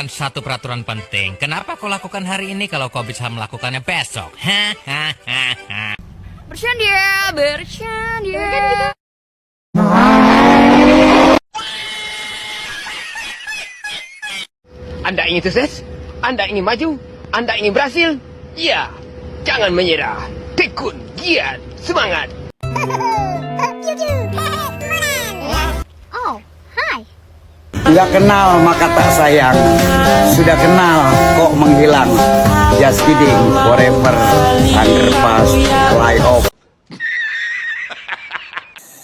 melakukan satu peraturan penting. Kenapa kau lakukan hari ini kalau kau bisa melakukannya besok? Bercanda, bercanda. Anda ingin sukses? Anda ingin maju? Anda ingin berhasil? Ya, jangan menyerah. Tekun, giat, semangat. Oh, hai. Sudah kenal maka tak sayang, sudah kenal kok menghilang. Just kidding, forever, underpass, fly off.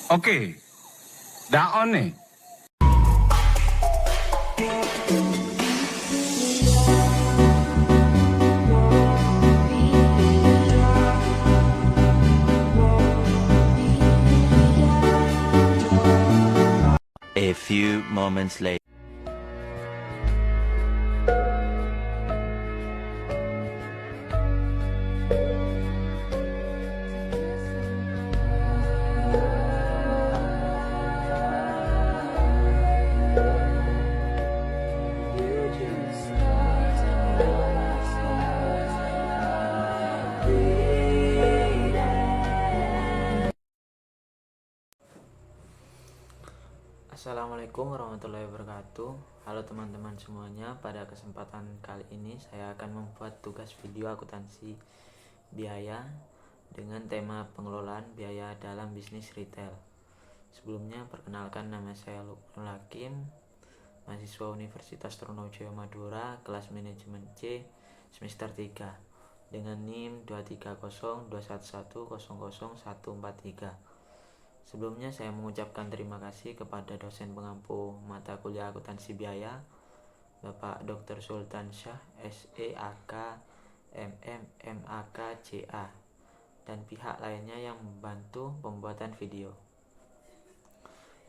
Oke, dah on nih. A few moments later. Assalamualaikum warahmatullahi wabarakatuh. Halo teman-teman semuanya, pada kesempatan kali ini saya akan membuat tugas video akuntansi biaya dengan tema pengelolaan biaya dalam bisnis retail. Sebelumnya perkenalkan, nama saya Lukmanul Hakim, mahasiswa Universitas Trunojoyo Madura, kelas manajemen C, semester 3 dengan NIM 23021100143. Sebelumnya saya mengucapkan terima kasih kepada dosen pengampu mata kuliah akuntansi biaya Bapak Dr. Sultan Syah SEAK MM MAK CA dan pihak lainnya yang membantu pembuatan video.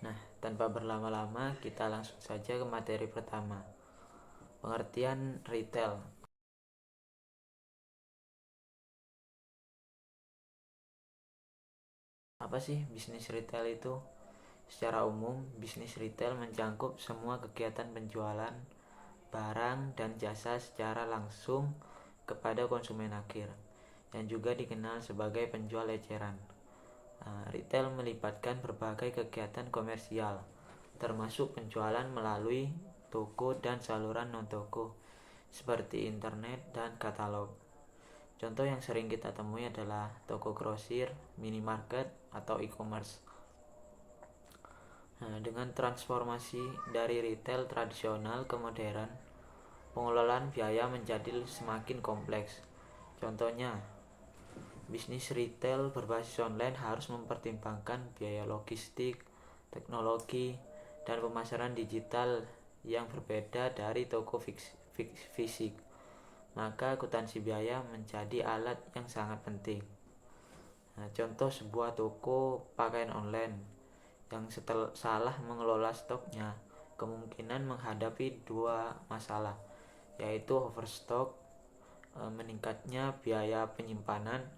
Nah, tanpa berlama-lama kita langsung saja ke materi pertama. Pengertian retail. Apa sih bisnis retail itu? Secara umum, bisnis retail mencakup semua kegiatan penjualan barang dan jasa secara langsung kepada konsumen akhir, yang juga dikenal sebagai penjual eceran. Retail melibatkan berbagai kegiatan komersial, termasuk penjualan melalui toko dan saluran non-toko, seperti internet dan katalog. Contoh yang sering kita temui adalah toko grosir, minimarket, atau e-commerce. Dengan transformasi dari retail tradisional ke modern, pengelolaan biaya menjadi semakin kompleks. Contohnya, bisnis retail berbasis online harus mempertimbangkan biaya logistik, teknologi, dan pemasaran digital yang berbeda dari toko fisik. Maka akuntansi biaya menjadi alat yang sangat penting. Contoh sebuah toko pakaian online yang salah mengelola stoknya kemungkinan menghadapi dua masalah, yaitu overstock, meningkatnya biaya penyimpanan,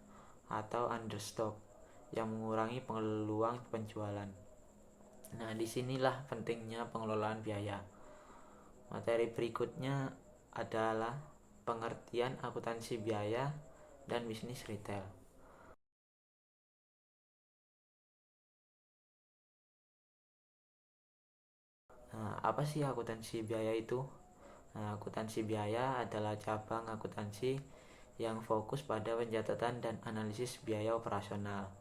atau understock yang mengurangi peluang penjualan. Nah, disinilah pentingnya pengelolaan biaya. Materi berikutnya adalah pengertian akuntansi biaya dan bisnis retail. Apa sih akuntansi biaya itu? Akuntansi biaya adalah cabang akuntansi yang fokus pada pencatatan dan analisis biaya operasional.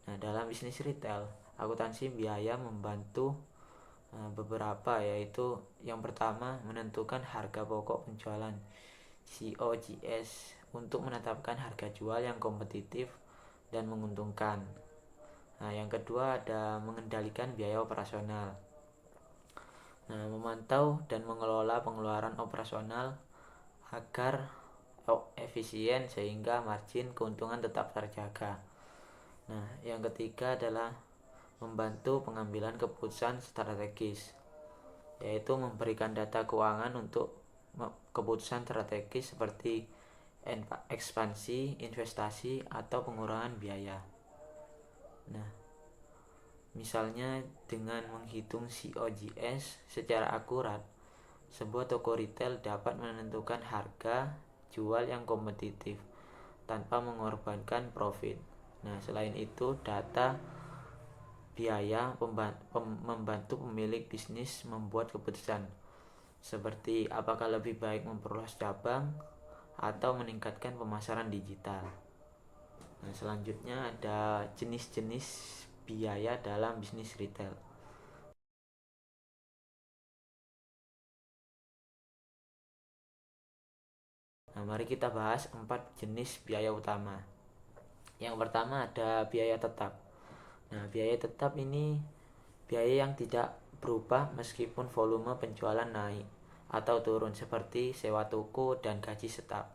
Dalam bisnis retail, akuntansi biaya membantu beberapa, yaitu yang pertama menentukan harga pokok penjualan COGS untuk menetapkan harga jual yang kompetitif dan menguntungkan. Yang kedua ada mengendalikan biaya operasional. Memantau dan mengelola pengeluaran operasional agar efisien sehingga margin keuntungan tetap terjaga. Yang ketiga adalah membantu pengambilan keputusan strategis, yaitu memberikan data keuangan untuk keputusan strategis seperti ekspansi, investasi, atau pengurangan biaya. Misalnya dengan menghitung COGS secara akurat Sebuah toko retail dapat menentukan harga jual yang kompetitif tanpa mengorbankan profit. Nah, selain itu, data biaya membantu pemilik bisnis membuat keputusan seperti apakah lebih baik memperluas cabang atau meningkatkan pemasaran digital. Nah, selanjutnya ada jenis-jenis biaya dalam bisnis retail. Nah, mari kita bahas 4 jenis biaya utama. Yang pertama ada biaya tetap. Nah, biaya tetap ini biaya yang tidak berubah meskipun volume penjualan naik atau turun, seperti sewa toko dan gaji staf.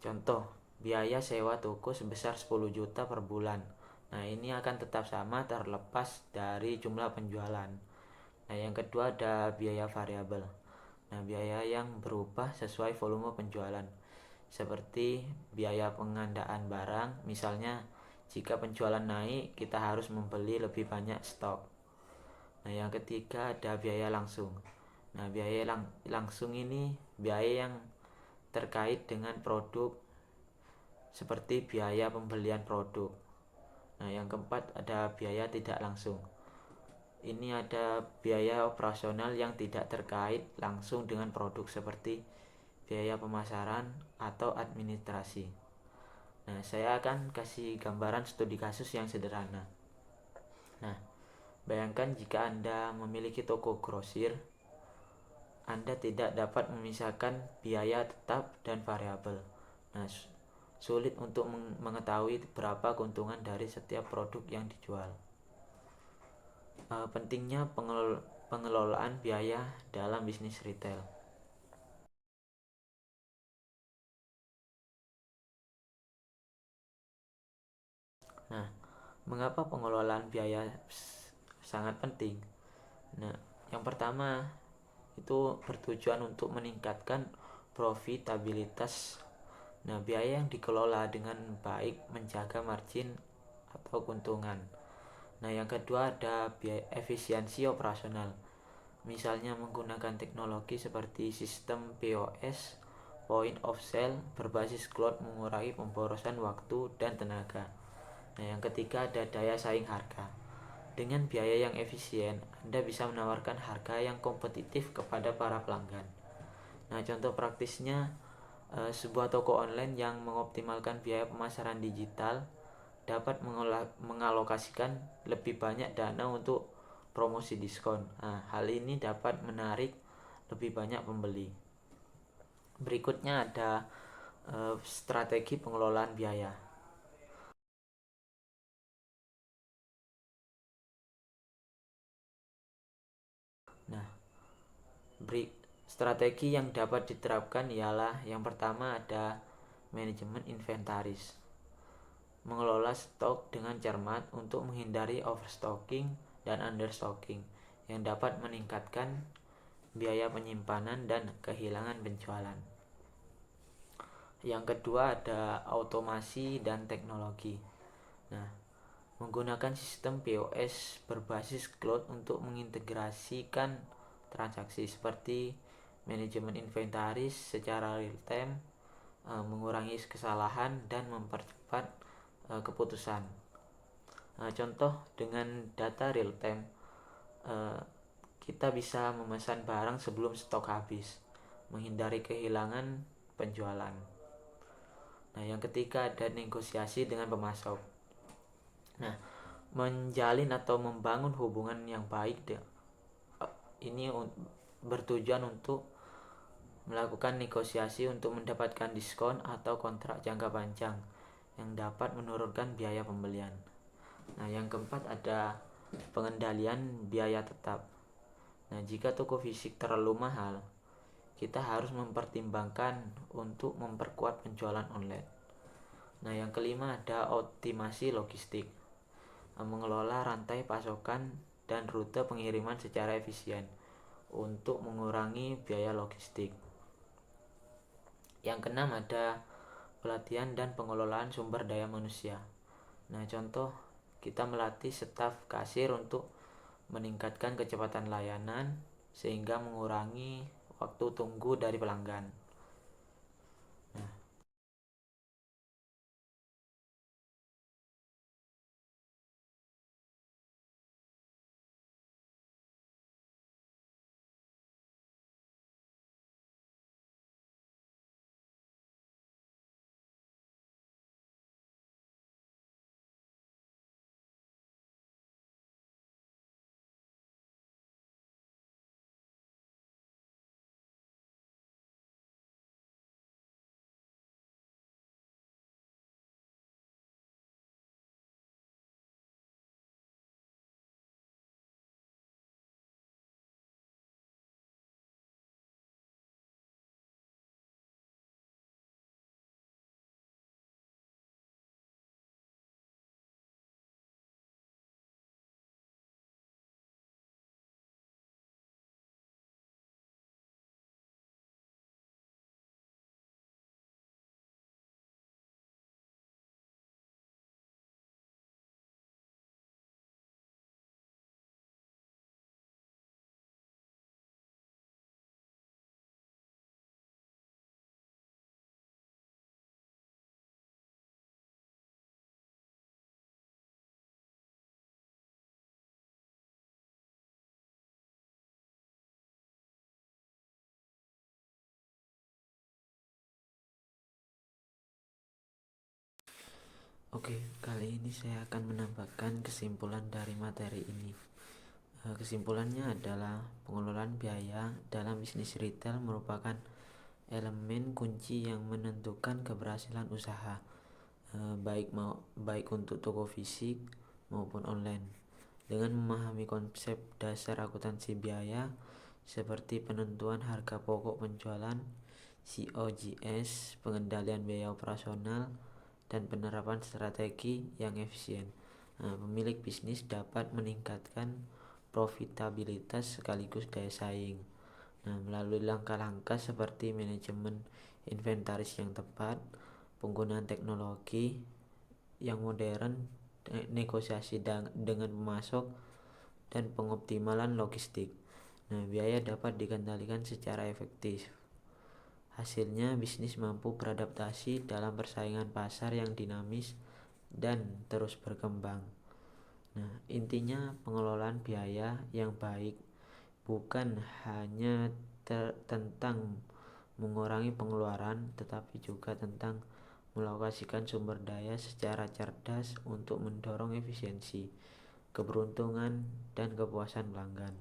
Contoh, biaya sewa toko sebesar 10 juta per bulan. Nah, ini akan tetap sama terlepas dari jumlah penjualan. Nah, yang kedua ada biaya variabel. Nah, biaya yang berubah sesuai volume penjualan, seperti biaya pengandaan barang. Misalnya, jika penjualan naik, kita harus membeli lebih banyak stok. Nah, yang ketiga ada biaya langsung. Nah, biaya langsung ini biaya yang terkait dengan produk, seperti biaya pembelian produk. Nah, yang keempat ada biaya tidak langsung. Ini ada biaya operasional yang tidak terkait langsung dengan produk, seperti biaya pemasaran atau administrasi. Nah, saya akan kasih gambaran studi kasus yang sederhana. Nah, bayangkan jika Anda memiliki toko grosir, Anda tidak dapat memisahkan biaya tetap dan variabel. Nah, sulit untuk mengetahui berapa keuntungan dari setiap produk yang dijual. Pentingnya pengelolaan biaya dalam bisnis retail. Nah, mengapa pengelolaan biaya sangat penting? Nah, yang pertama itu bertujuan untuk meningkatkan profitabilitas. Nah, biaya yang dikelola dengan baik menjaga margin atau keuntungan. Nah, yang kedua ada biaya efisiensi operasional. Misalnya menggunakan teknologi seperti sistem POS, point of sale berbasis cloud, mengurangi pemborosan waktu dan tenaga. Nah, yang ketiga ada daya saing harga. Dengan biaya yang efisien, Anda bisa menawarkan harga yang kompetitif kepada para pelanggan. Nah, contoh praktisnya, sebuah toko online yang mengoptimalkan biaya pemasaran digital dapat mengalokasikan lebih banyak dana untuk promosi diskon. Nah, hal ini dapat menarik lebih banyak pembeli. Berikutnya ada strategi pengelolaan biaya. Nah, strategi yang dapat diterapkan ialah yang pertama ada manajemen inventaris. Mengelola stok dengan cermat untuk menghindari overstocking dan understocking yang dapat meningkatkan biaya penyimpanan dan kehilangan penjualan. Yang kedua ada automasi dan teknologi. Nah, menggunakan sistem POS berbasis cloud untuk mengintegrasikan transaksi seperti manajemen inventaris secara real time, mengurangi kesalahan dan mempercepat keputusan. Contoh dengan data real time, kita bisa memesan barang sebelum stok habis, menghindari kehilangan penjualan. Nah, yang ketiga ada negosiasi dengan pemasok. Nah, menjalin atau membangun hubungan yang baik ini bertujuan untuk melakukan negosiasi untuk mendapatkan diskon atau kontrak jangka panjang yang dapat menurunkan biaya pembelian. Nah, yang keempat ada pengendalian biaya tetap. Nah, jika toko fisik terlalu mahal, kita harus mempertimbangkan untuk memperkuat penjualan online. Nah, yang kelima ada optimasi logistik. Mengelola rantai pasokan dan rute pengiriman secara efisien untuk mengurangi biaya logistik. Yang keenam ada pelatihan dan pengelolaan sumber daya manusia. Nah, contoh kita melatih staf kasir untuk meningkatkan kecepatan layanan, sehingga mengurangi waktu tunggu dari pelanggan. Nah, oke, kali ini saya akan menambahkan kesimpulan dari materi ini. Kesimpulannya adalah pengelolaan biaya dalam bisnis retail merupakan elemen kunci yang menentukan keberhasilan usaha, baik untuk toko fisik maupun online. Dengan memahami konsep dasar akuntansi biaya seperti penentuan harga pokok penjualan, COGS, pengendalian biaya operasional, dan penerapan strategi yang efisien, pemilik bisnis dapat meningkatkan profitabilitas sekaligus daya saing. Melalui langkah-langkah seperti manajemen inventaris yang tepat, penggunaan teknologi yang modern, negosiasi dengan pemasok, dan pengoptimalan logistik. Biaya dapat dikendalikan secara efektif. Hasilnya, bisnis mampu beradaptasi dalam persaingan pasar yang dinamis dan terus berkembang. Intinya pengelolaan biaya yang baik bukan hanya tentang mengurangi pengeluaran, tetapi juga tentang melokasikan sumber daya secara cerdas untuk mendorong efisiensi, keberuntungan, dan kepuasan pelanggan.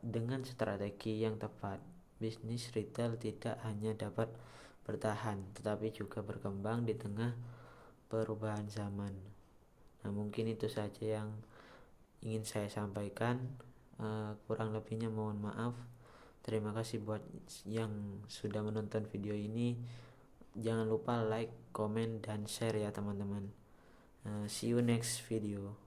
Dengan strategi yang tepat, bisnis retail tidak hanya dapat bertahan, tetapi juga berkembang di tengah perubahan zaman. Mungkin itu saja yang ingin saya sampaikan. Kurang lebihnya mohon maaf. Terima kasih buat yang sudah menonton video ini. Jangan lupa like, comment, dan share ya teman-teman. See you next video.